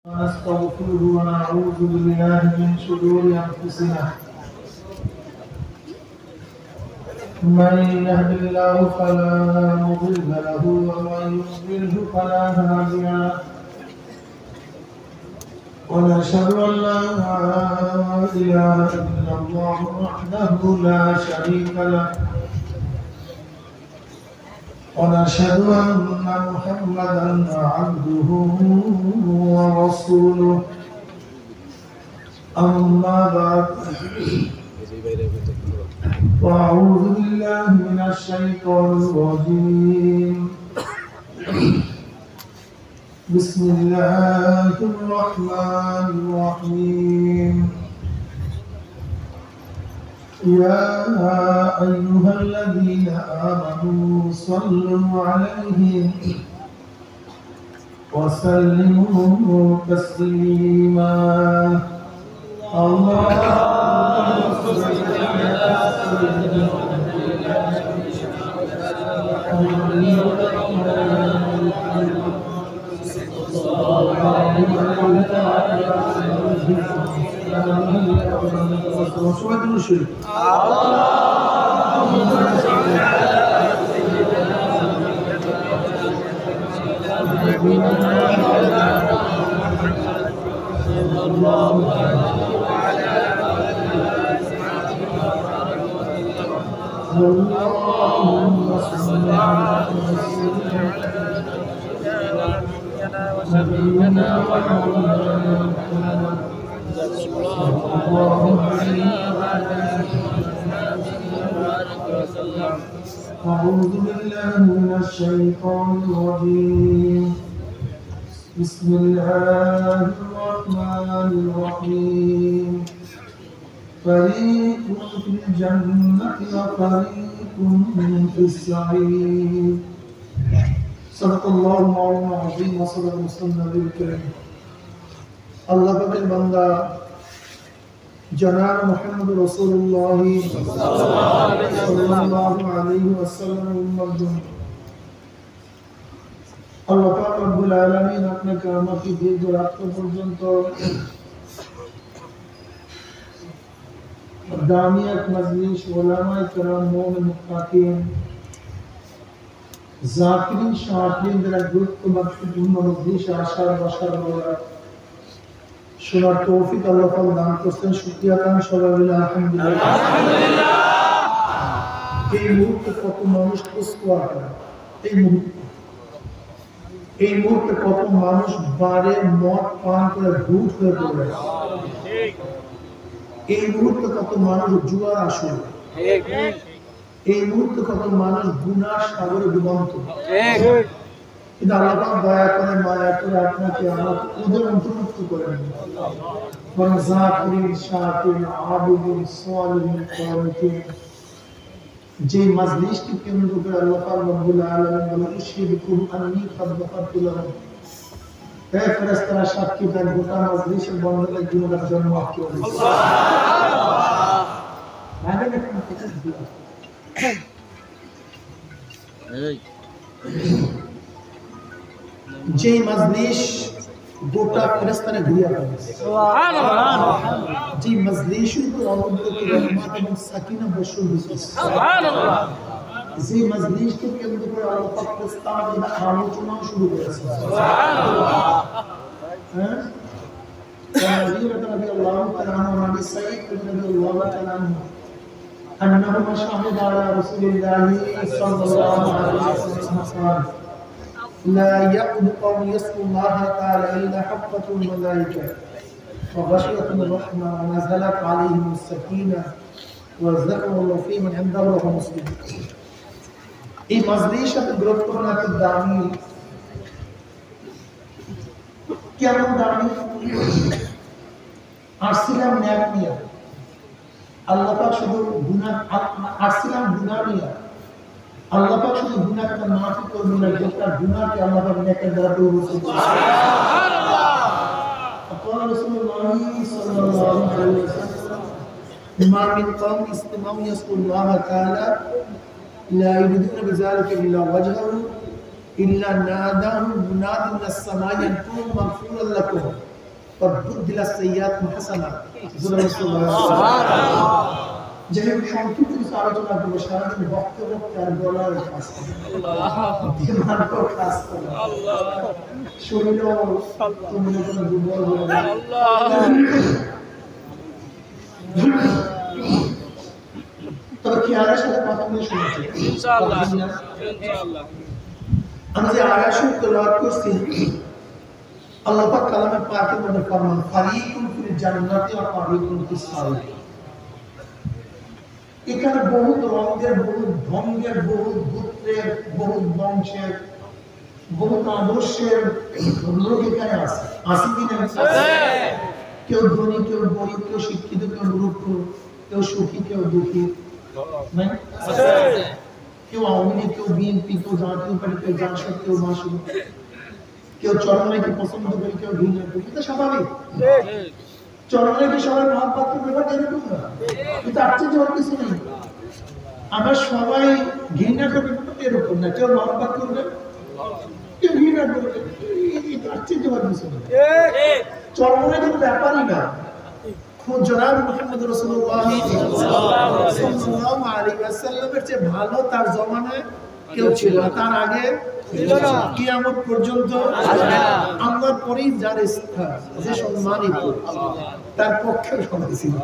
ونستغفره ونعوذ بالله من شرور أنفسنا من يهد الله فلا مضل له ومن يضلل فلا هادي له ونشهد أن لا إله إلا الله وحده لا شريك له ونشهد أن محمدا عبده ورسوله أما بعد فأعوذ بالله من الشيطان الرجيم بسم الله الرحمن الرحيم يا أيها الذين آمنوا صلوا عليه وسلموا تسليما اللهم صل على سيدنا أعوذ بالله من الشيطان الرجيم بسم الله الرحمن الرحيم فريق في الجنة وفريق في السعير صدق الله مولانا العظيم وصدق رسول النبي الكريم الله পাকের বান্দা জনাব মুহাম্মদ রাসূলুল্লাহ সাল্লাল্লাহু আলাইহি ওয়াসাল্লাম উম্মতজন আল্লাহ পাক রব্বুল আলামিন আপনাকে আমাকে দীর্ঘ রাত পর্যন্ত দামিয়াত মজলিস উলামায়ে کرام মুমিন মুত্তাকিন জাকিরিন শাকিরিনদের গুরুত্বপূর্ণ উদ্দেশ্যে আশার বসার বলা শোনার তৌফিক আল্লাহ পাক দান করেছেন শুকরিয়া কান সবাই বলে আলহামদুলিল্লাহ এই মুহূর্তে কত মানুষ কুসওয়া করে এই মুহূর্তে কত মানুষ বারে মদ পান করে ভূত হয়ে পড়ে এই মুহূর্তে কত মানুষ জুয়ার আসরে এই মুহূর্তে কত মানুষ গুনার সাগরে ডুবন্ত কিন্তু আল্লাহ পাক দয়া করে মায়া করে আপনাকে আমাকে ওদের অন্তর্ভুক্ত করেন বরং জাকিরিন শাকিরিন আবিদিন সালিহিন কানিতিন যে মজলিসকে কেন্দ্র করে আল্লাহ পাক রব্বুল আলামিন বলেন ইশহিদুকুম আন্নী কাদ গফারতু লাহুম হে ফেরেশতারা সাক্ষী দেন গোটা মজলিসের বন্ধনের গুনাহের জন্য মাফ করে দিন সুবহানাল্লাহ আগে দেখুন কথা দিলাম যে মজলিস গোটা ফেরেশতারা ঘুরিয়ে পড়ে সুবহানাল্লাহ যে মজলিসের উপর আল্লাহর রহমত এবং সাকিনা বর্ষণ হয়েছে সুবহানাল্লাহ যে মজলিসকে কেন্দ্র করে আল্লাহ পাক প্রস্তাবিত আলোচনা শুরু করেছে সুবহানাল্লাহ হ্যাঁ নবী রাদিয়াল্লাহু তাআলা নবী সাইয়্যিদ রাদিয়াল্লাহু তাআলা أنهما شهد على رسول الله صلى الله عليه وسلم لا يقل قوم يذكر الله تعالى إلا حفتهم الملائكة وغشيتهم الرحمة ونزلت عليهم السكينة وذكروا الله في من عنده رواه مسلم এই মজলিসে গুরুত্বপূর্ণ একটা দামি কেমন দামি আসছিলাম ন্যাক নিয়ে আল্লাহ পাক শুধু গুনাহ আসছিলাম গুনাহ নিয়ে আল্লাহ পাক শুধু গুনাহটা মাফ করবেন না যেটা গুনাহকে আল্লাহ পাক নেকের দ্বারা দূর করতে সুবহানাল্লাহ قال رسول الله صلى الله عليه وسلم ما من قوم استمعوا يذكر الله تعالى لا يريدون بذلك إلا وجهه إلا ناداهم مناد من السماء أن كونوا مغفورا لكم और बुद्दिला सय्यात मुहसना सुबहानाल्लाह যেহেতু সংক্ষিপ্ত কিছু আলোচনা করবো সারাদিন বক্তব্য আর বলার কাজ শরীরও মনে কোনো দুর্বল হয়ে তবে খেয়ালের সাথে কথা বলে শুনেছি আমি যে আয়াতুল তেলাওয়াত করছি আল্লাহ পাক কালামে পাকের মধ্যে ফরমান ফারিকুন ফিল জান্নাতি ওয়া ফারিকুন ফিস সাঈর। এখানে বহুত রঙের, বহুত ঢঙ্গের, বহুত গোত্রের, বহুত বংশের, বহুত আদর্শের লোক এখানে আছে। আছে কি না? কেউ ধনী, কেউ গরিব, কেউ শিক্ষিত, কেউ মূর্খ, কেউ সুখী, কেউ দুঃখী, কেউ আওয়ামী লীগ, কেউ বিএনপি, কেউ জাতীয় পার্টি, কেউ জাসদ, কেউ মাসুদ, কেউ চরমনাইকে পছন্দ করে, কেউ ঘৃণা করে। এটা স্বাভাবিক। চরমনাইকে সবাই মহব্বত করবে এরকম না, কিন্তু আশ্চর্য হওয়ার কিছু নেই। আমরা সবাই ঘৃণা করবে এরকম না, কেউ মহব্বত করবে, কেউ ঘৃণা করবে, আশ্চর্য হওয়ার কিছু নেই। চরমনাই কোনো ব্যাপারই না। জনাব মুহাম্মদ রাসূলুল্লাহ সাল্লাল্লাহু আলাইহি ওয়াসাল্লামের চেয়ে ভালো তার জমানায় কেউ ছিল না, তার আগে ছিল না, কিয়ামত পর্যন্ত আসবে না। আল্লাহর পরেই যার স্থান, যে সম্মানিত, তার পক্ষে সবাই ছিল।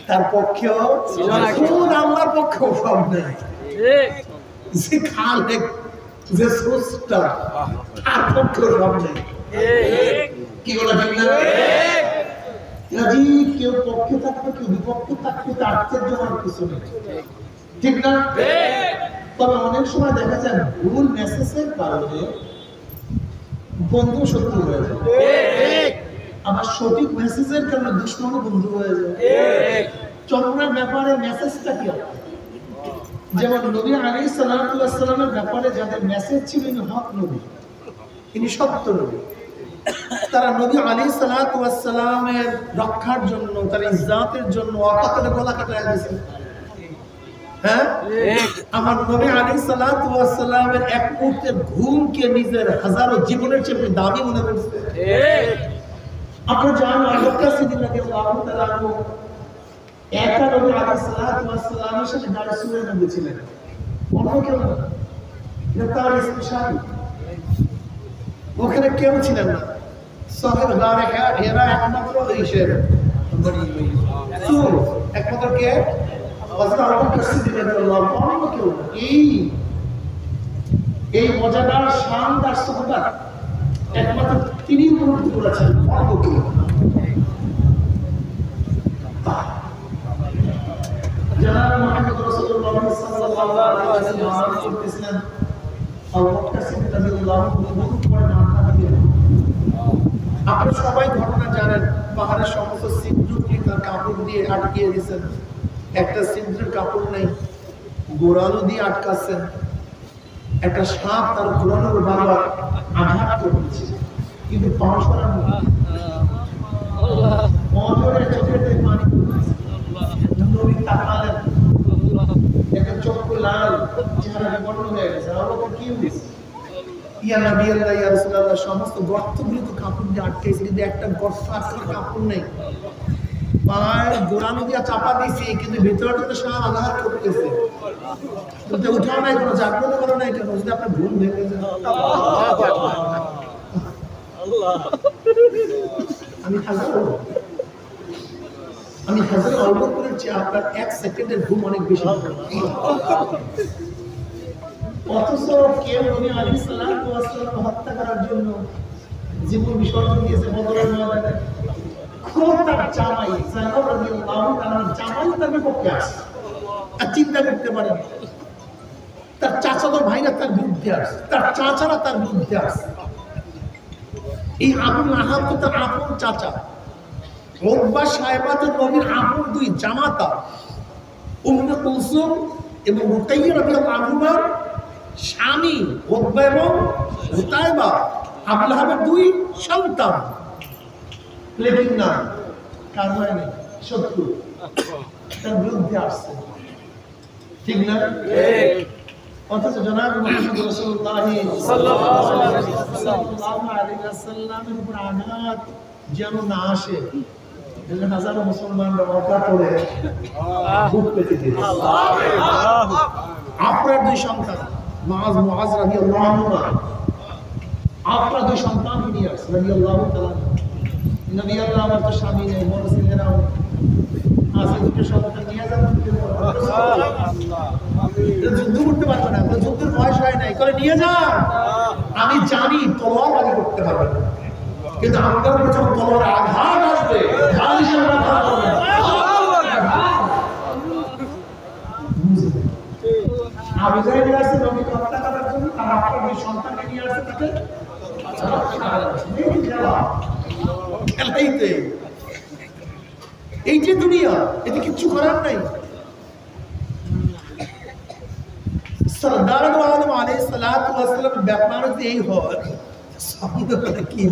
তার পক্ষেও ছিল না, কোন আল্লাহর পক্ষেও সব নাই। যে খালেক, যে স্রষ্টা, তার পক্ষেও সব নাই। কি বলা ঠিক না? কাজী কেউ পক্ষে থাকবে, কেউ বিপক্ষে থাকবে, তার আশ্চর্য হওয়ার কিছু নেই, ঠিক না? তবে অনেক সময় দেখা যায় ভুল মেসেজের কারণে বন্ধু শত্রু হয়ে যায়, আবার সঠিক মেসেজের কারণে দুশ্মন বন্ধু হয়ে যায়। চরমনার ব্যাপারে মেসেজটা কি? যেমন নবী আলাইহিস সালাতু ওয়াস সালামের ব্যাপারে যাদের মেসেজ ছিল, ইনি হক নবী, ইনি সত্য নবী, তারা নবী আলাইহিস সালাতু ওয়াস সালামের রক্ষার জন্য, তার ইজ্জতের জন্য অকাতরে গলা কাটায় দিয়েছেন। হ্যাঁ, আমার নবী আলাইহিস সালাতু ওয়াস সালামের এক মুহূর্তের ঘুমকে নিজের হাজারো জীবনের চেয়ে দামি মনে করছে। আপনারা জানেন আবু বকর সিদ্দিক রাদিয়াল্লাহু তাআলা আনহু একা নবী আলাইহিস সালাতু ওয়াস সালামের সাথে দারসুরে নবী ছিলেন, অন্য কেউ না, এটা তার স্পেশাল। ওখানে কেউ ছিলেন না, সাহেব গারে হেরা একমাত্র ঈশের একমাত্র কে? হযরত আবু বকর সিদ্দিক রাদিয়াল্লাহু আনহু। কেউ না। এই মজাদার শানদার সুবহান একমাত্র তিনি উপলব্ধি করেছেন, অন্য কেউ না। জনাব মুহাম্মদ রাসূলুল্লাহ সাল্লাল্লাহু আলাইহি ওয়াসাল্লাম বলতেছেন, আবু বকর সিদ্দিক রাদিয়াল্লাহু আনহু বহুত বড় নাম দিয়ে। আপনারা সবাই ঘটনা জানেন, পাহাড়ের সমস্ত ছিদ্রগুলি তার কাপড় দিয়ে আটকিয়ে দিয়েছেন, একটা ছিদ্রের কাপড় নেই, গোড়ালো দিয়ে আটকাচ্ছেন। একটা সাপ তার গোড়ালোর বারবার আঘাত করছে, কিন্তু পাশ করার মজরে চোখের থেকে পানি পড়ছে। নবী তাকালেন, একটা চক্ষু লাল, চেহারা বিবর্ণ হয়ে গেছে। আবু বকর কি হয়েছে? ইয়া নবী আল্লাহ, ইয়া রাসূলুল্লাহ, সমস্ত গর্তগুলো তো কাপড় দিয়ে আটকেছে, কিন্তু একটা গর্ত আটকার কাপড় নেই। পায়ের গোড়ানো দিয়ে চাপা দিয়েছি, কিন্তু ভিতরটা তো সব আঘাত করতেছে। কিন্তু উঠাও নাই, কোনো জাগ্রত করো নাই কেন? যদি আপনার ভুল ভেঙে যায়। আমি হাজারে অল্প করেছি, আপনার এক সেকেন্ডের ঘুম অনেক বেশি। অথচ কেউ নবী আলাইহিস সালাতু ওয়াস সালাম হত্যা করার জন্য জীবন বিসর্জন দিয়েছে বদরের ময়দানে। খুব তার জামাই যায়েদ রাদিয়াল্লাহু তাআলা জামাই তার পক্ষে আসে। আর চিন্তা করতে পারেন, তার চাচাতো ভাইরা তার বিরুদ্ধে আসে, তার চাচারা তার বিরুদ্ধে আসে। এই আবু লাহাব তো তার আপন চাচা, উতবা সাহেবা তো নবীর আপন দুই জামাতা, উম্মে কুলসুম এবং রুকাইয়া রাদিয়াল্লাহু আনহুমার স্বামী উতবা এবং উতাইবা আবু লাহাবের দুই সন্তান। লেকিন না, কারণ নেই, শত্রু তার বিরুদ্ধে আসছে, ঠিক না? অথচ জনাব মুহাম্মদ রাসূলুল্লাহ সাল্লাল্লাহু আলাইহি ওয়াসাল্লামের উপর আঘাত যেন না আসে, হাজারো মুসলমানরা মক্কা পড়ে বুক পেতে দিল। আপনার দুই সন্তান মুআজ রাদিয়াল্লাহু আনহু, আপনার দুই সন্তান নিয়ে আসছে রাদিয়াল্লাহু তাআলা। নবী আল্লাহ আমার তো স্বামী নেই, বড় ছেলেরা আছে, দুটো সন্তান নিয়ে যান, যুদ্ধ করতে পারবে না, যুদ্ধের বয়স হয় নাই, করে নিয়ে যান। আমি জানি তলোয়ার বাড়ি করতে পারবে না, কিন্তু আপনার উপর যখন তলোয়ার আঘাত আসবে, ঢাল হিসেবে আঘাত করবে। আমি যাই নিয়ে আসছি নবীকে হত্যা করার জন্য, আর আপনার দুই সন্তানকে নিয়ে আসছে তাকে খেলাইতে। এই যে দুনিয়া, এতে কিচ্ছু করার নাই। সরদার আলম আলাইহিস সালাতু ওয়াস সালাম ব্যাপার এই হয়, সাহাবারা কি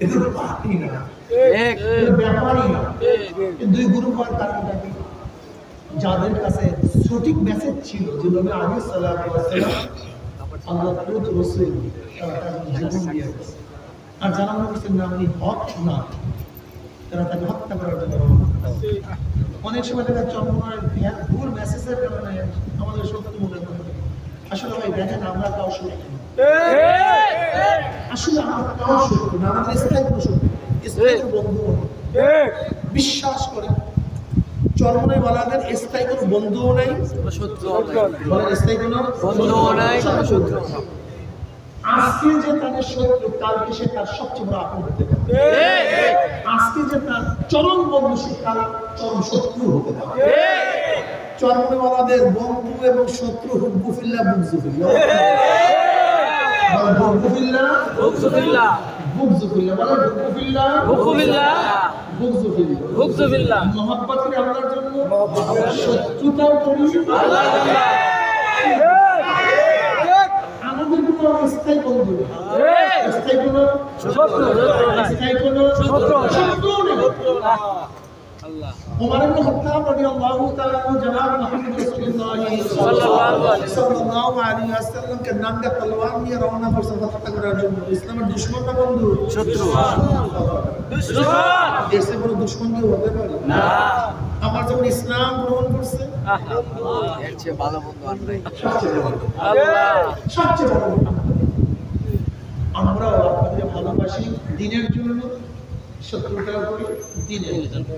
এটা পারি না, এক ব্যাপারই না। দুই গ্রুপ আর কারণটা কি, যাদের কাছে সঠিক মেসেজ ছিল যে নবী আলাইহিস সালাতু ওয়াস সালাম আল্লাহর প্রিয় রাসূল, তারা জীবন দিয়ে গেছে। আর যারা মনে করছেন না উনি হক না, তারা তাকে হত্যা করার জন্য। অনেক সময় দেখা চরমনার ভুল মেসেজের কারণে আমাদের সত্য মনে করে। আসলে ভাই দেখেন, আমরা কাউ সত্য না, আসলে আমরা কাউ সত্য না, আমাদের স্থায়ী কোনো সত্য, স্থায়ী বন্ধু বিশ্বাস করে চরমনায় ওয়ালাদের স্থায়ী কোনো বন্ধুও নাই, স্থায়ী কোনো বন্ধুও নাই। আজকে যে তাদের শত্রু, কালকে সে তার সবচেয়ে বড় আপন হতে পারে। আজকে যে তার চরম বন্ধু, সে তার চরম শত্রু হতে পারে। চরমনাওয়ালাদের বন্ধু এবং শত্রু হুব্বুফিল্লাহ বুগজুফিল্লাহ, হুব্বুফিল্লাহ বুগজুফিল্লাহ, বুগজুফিল্লাহ মানে হুব্বুফিল্লাহ বুগজুফিল্লাহ, বুগজুফিল্লাহ বুগজুফিল্লাহ, মহব্বত করি আল্লাহর জন্য, শত্রুতাও করি আল্লাহর জন্য। স্থায়ী বন্ধু, স্থায়ী কোনো শত্রু, স্থায়ী কোনো শত্রু নেই। ওমর ইবনে খাত্তাব রাদিয়াল্লাহু তাআলা জনাব মুহাম্মদ রাসূলুল্লাহ সাল্লাল্লাহু আলাইহি ওয়াসাল্লামকে নাঙ্গা তলোয়ার নিয়ে রওনা করছে হত্যা করার জন্য। ইসলামের দুশমন না বন্ধু? শত্রু। দেশে বড় দুশমন কি হতে পারে না। আমার যখন ইসলাম গ্রহণ করছে, এর চেয়ে ভালো বন্ধু আর নাই। আল্লাহ সবচেয়ে বড় বন্ধু। আমরা আপনাদের ভালোবাসি দ্বীনের জন্য, শত্রুতা করি দ্বীনের জন্য।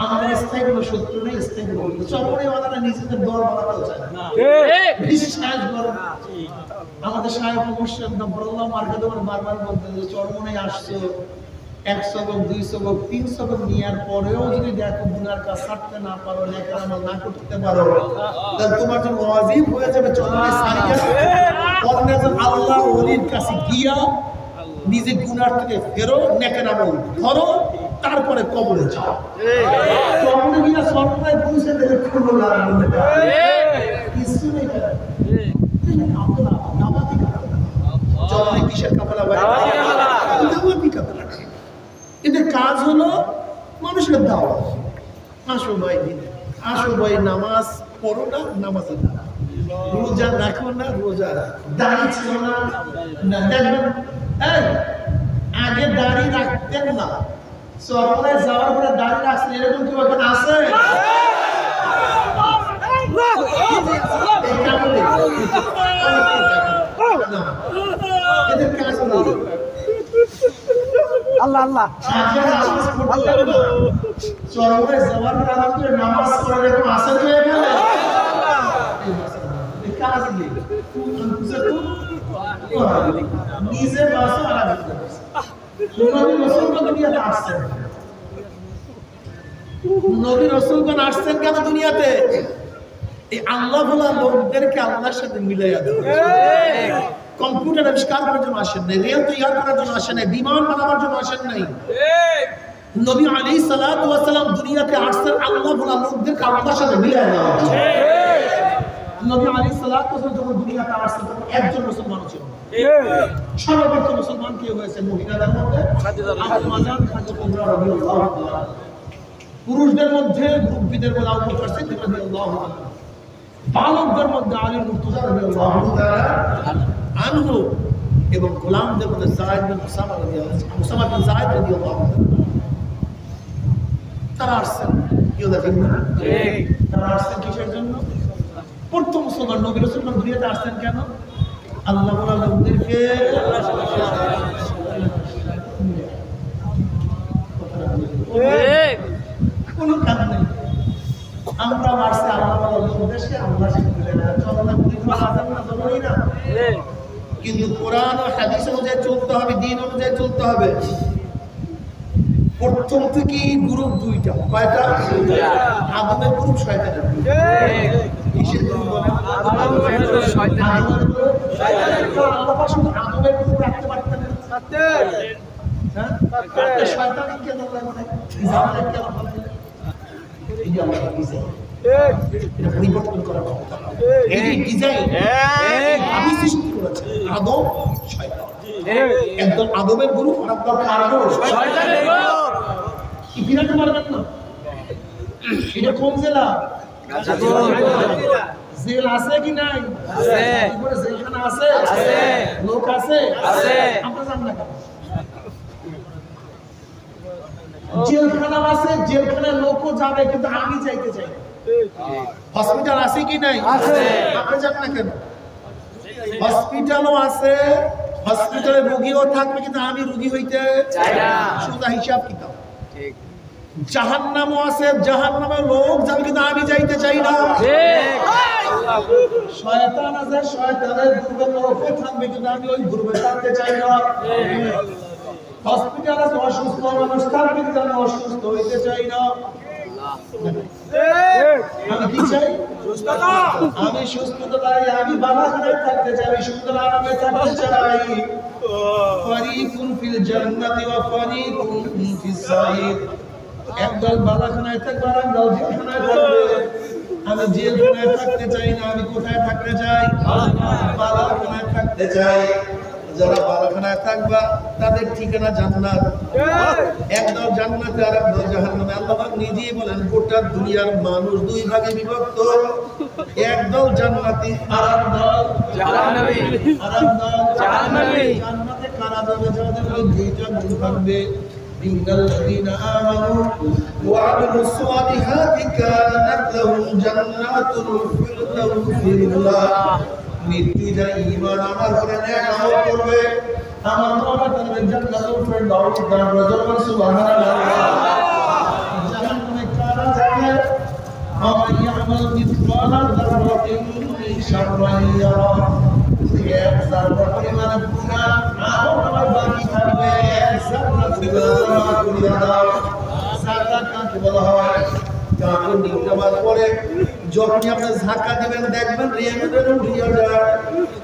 আমাদের স্থায়ী কোনো শত্রু নেই, স্থায়ী কোনো বন্ধু। চরমনাইওয়ালারা নিজেদের দল বানাতেও চায় না, বিশ্বাস করে না। আমাদের সাহেব মুর্শিদ নবরুল্লাহ মার্কাদুর বারবার বলতেন যে চরমনাই আসছো 1 সবক 2 সবক 3 সবক নেওয়ার পরেও যদি দেখো গুনার কাজ ছাড়তে না পারো, নেকের আমল না করতে পারো, তাহলে তোমার জন্য ওয়াজিব হয়ে যাবে চরমনাই সারিয়া অন্যের আল্লাহর ওলির কাছে গিয়া নিজে গুনার থেকে ফেরো, নেকের আমল ধরো, তারপরে কবরে যাও। কবরে গিয়া চরমনাই পৌঁছে দেবে কোনো লাভ নেই, কিছু নেই। কাফেলা নামাতি কাফেলা, চরমনাই কিসের কাফেলা ভাই? নামাতি কাফেলা। এদের কাজ হলো মানুষের দাওয়াত। আসো ভাই দিনে, আসো ভাই নামাজ পড়ো না, নামাজে দাঁড়া, রোজা রাখো না, রোজা রাখো, দাড়ি ছিল না, দেখবেন এই আগে দাড়ি রাখতেন না, চরমনায় যাওয়ার পরে দাড়ি রাখছেন, এরকম কেউ এখন আছে? এদের কাজ হলো আল্লাহ আল্লাহ চরমনায় যাওয়ার পরে আরাম করে নামাজ পড়ে এরকম আছে তো এখানে? কাজ নেই, নিজে বাসো আর নবী রাসূলগণ দুনিয়াতে আসছেন। নবী রাসূলগণ আসছেন কেন দুনিয়াতে? এই আল্লাহ বলা লোকদেরকে আল্লাহর সাথে মিলাইয়া দেওয়া। কম্পিউটার আবিষ্কার করার জন্য আসেন নাই, রেল তৈরি করার জন্য আসেন নাই, বিমান বানাবার জন্য আসেন নাই। নবী আলাইহিস সালাতু ওয়াস সালাম দুনিয়াতে আসছেন আল্লাহ বলা লোকদেরকে আল্লাহর সাথে মিলাইয়া দেওয়া। নবী আলাইহিস সালাতু ওয়াস সালাম যখন দুনিয়াতে আসছেন তখন একজন মুসলমান ছিল। সর্বপ্রথম মুসলমান কে হয়েছে? মহিলাদের মধ্যে খাদিজা কুবরা রাদিয়াল্লাহু তাআলা। পুরুষদের মধ্যে গ্রুপ বিদের মধ্যে আবু বকর সিদ্দিক রাদিয়াল্লাহু তাআলা। বালকদের মধ্যে আলী মুর্তজা রাদিয়াল্লাহু তাআলা আনহু এবং গোলামদের মধ্যে যায়েদ বিন উসামা রাদিয়াল্লাহু তারা আসছেন কেউ দেখেন না তারা আসছেন কিসের জন্য? প্রথম মুসলমান নবী রাসূলগণ দুনিয়াতে আসছেন কেন? আল্লাহ লোকদেরকে কোনো কাজ নেই। আমরা মারছি আল্লাহ লোকদেরকে আল্লাহ শিখবে না, চলনা করি না জরুরি না, কিন্তু কোরআন ও হাদিস অনুযায়ী চলতে হবে, দ্বীন অনুযায়ী চলতে হবে। প্রথম থেকে গ্রুপ দুইটা, কয়টা? আদমের গ্রুপ, শয়তানের গ্রুপ। কিসের গ্রুপ বলে? আদমের গ্রুপ। আল্লাহ পাক শুধু আদমের গ্রুপ রাখতে পারতেন না, হ্যাঁ? শয়তানকে কেন বলে? ইসলামের কেন বলে? এই যে আল্লাহ ডিজাইন, এটা পরিবর্তন করার ক্ষমতা, এই ডিজাইন আমি সৃষ্টি করেছি। আদম শয়তান, একদম আদমের গ্রুপ, আর একদম কার গ্রুপ? শয়তানের গ্রুপ। কি বিরাতে পারবেন না? এটা কোন জেলা? জেল আছে কি নাই? আছে। জেলখানা আছে? আছে। লোক আছে? আছে। আমরা জান না কেন? জেলখানা আছে, জেলখানায় লোকও যাবে, কিন্তু আমি যাইতে চাই। হসপিটাল আছে কি নাই? আছে। আপনি যান না কেন? হসপিটালও আছে, হসপিটালে রোগীও থাকবে, কিন্তু আমি রোগী হইতে চাই না। সোজা হিসাব কিতাব। ঠিক। জাহান্নামও আছে, জাহান্নামে লোক যাবে, কিন্তু আমি যাইতে চাই না। ঠিক। শয়তান আছে, শয়তানের গ্রুপে লোকও থাকবে, কিন্তু আমি ওই গ্রুপে থাকতে চাই না। হসপিটাল আছে, অসুস্থ মানুষ থাকবে, কিন্তু আমি অসুস্থ হইতে চাই না। আমি কি চাই? সুস্থতা। আমি সুস্থতা চাই, আমি বালাখানায় থাকতে চাই, আমি সুন্দর আরামে থাকতে চাই। ফারিকুন ফিল জান্নাতি ওয়া ফারিকুন ফিস সাঈর। একদল বালাখানায় থাকবে, আর একদল জেলখানায় থাকবে। আমি জেলখানায় থাকতে চাই না, আমি কোথায় থাকতে চাই? বালাখানায় থাকতে চাই। যারা বালাখানায় থাকবা তাদের ঠিকানা জান্নাত। একদল জান্নাতে আর একদল জাহান্নামে। আল্লাহ পাক নিজেই বলেন গোটা দুনিয়ার মানুষ দুই ভাগে বিভক্ত, একদল জান্নাতি আর একদল জাহান্নামী। আর একদল জাহান্নামী। জান্নাতে কারা যাবে? যাদের দুইটা গুণ থাকবে। ইন্নাল্লাযীনা আমানু ওয়া আমিলুস সালিহাতি কানাত লাহুম জান্নাতুল ফিরদাউসিল্লাহ। মৃত্যু যায় ঈমান আমল করে, নেক আমল করবে, আমার বাবা তাদের জান্নাতুল ফিরদাউস দান করবে। সুবহানাল্লাহ। জান্নাতে কারা যাবে? ومن يعمل مثقال ذرة شرا يره। এক জাররা পরিমাণ গুনাহ আমল বাকি থাকবে, এক জাররা পরিমাণ গুনাহ দাও। জাররা কাকে বলা হয়? কাকে নির্গমন করে যখনই আপনি ঝাঁকা দিবেন দেখবেন রিয়ামের উঠিয়ে যায়,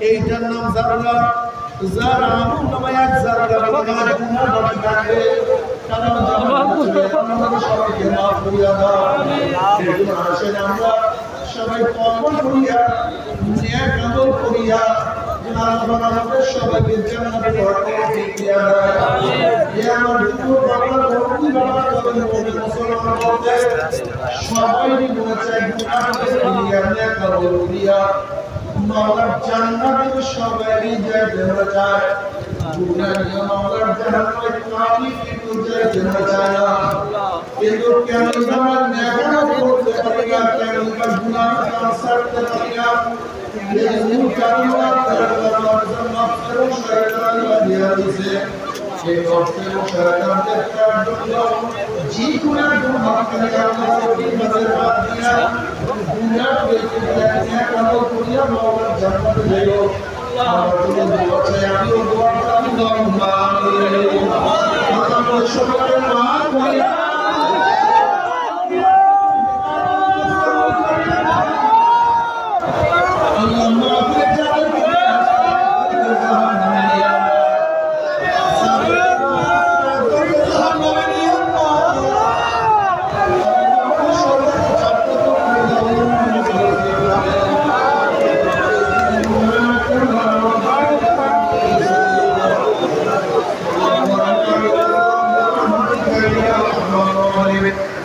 এইটার নাম জাররা। যারা আমল নামে এক জাররা পরিমাণ গুনাহ বাকি থাকবে, কারণ আমাদের সবাইকে মাফ করিয়া দাও। এজন্য আসেন আমরা সবাই তওবা করিয়া, নেক আমল করিয়া, আল্লাহ আমাদের সবাইকে জান্নাতে তৌফিক দিয়া দেয়। এ আমার দুটো বাংলা ভক্তি বাবা করেন বলে মুসলমান বলতে সবাই মনে চায় গুনাহ করিয়া, নেক আমল করিয়া মাওলার জান্নাতে সবাই যাইতে চায়। গুনাহ নিয়ে মাওলার জান্নাতে কাফি কিন্তু যাইতে চায় না। কিন্তু কেন আমরা নেক আমল করতে পারি না, কেন আমরা গুনাহ ছাড়তে পারি না? এই কারণে তার জন্য শয়তান লাগিয়ে দিয়েছে। সেই অর্থে শয়তানদের জন্য যে গুনাহ করে আল্লাহ বিপদের বাদ দিয়া গুনাহ বেশি নেক আমল করিয়া মাওলার জান্নাতে যাইও। আমার জন্য দোয়া চাই, আমিও দোয়া করি। আল্লাহুম্মা আমিন। আল্লাহ সকলের মা